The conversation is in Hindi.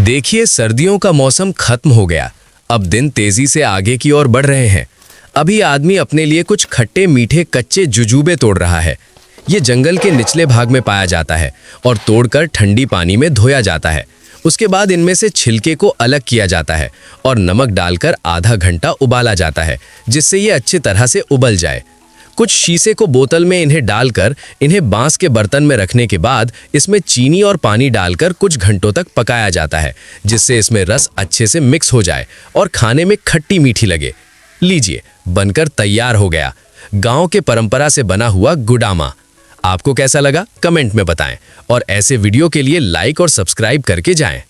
देखिए, सर्दियों का मौसम खत्म हो गया। अब दिन तेजी से आगे की ओर बढ़ रहे हैं। अभी आदमी अपने लिए कुछ खट्टे मीठे कच्चे जुजूबे तोड़ रहा है। ये जंगल के निचले भाग में पाया जाता है और तोड़कर ठंडी पानी में धोया जाता है। उसके बाद इनमें से छिलके को अलग किया जाता है और नमक डालकर आधा घंटा उबाला जाता है, जिससे ये अच्छी तरह से उबल जाए। कुछ शीशे को बोतल में इन्हें डालकर इन्हें बांस के बर्तन में रखने के बाद इसमें चीनी और पानी डालकर कुछ घंटों तक पकाया जाता है, जिससे इसमें रस अच्छे से मिक्स हो जाए और खाने में खट्टी मीठी लगे। लीजिए, बनकर तैयार हो गया गांव के परंपरा से बना हुआ गुडामा। आपको कैसा लगा कमेंट में बताएं और ऐसे वीडियो के लिए लाइक और सब्सक्राइब करके जाएं।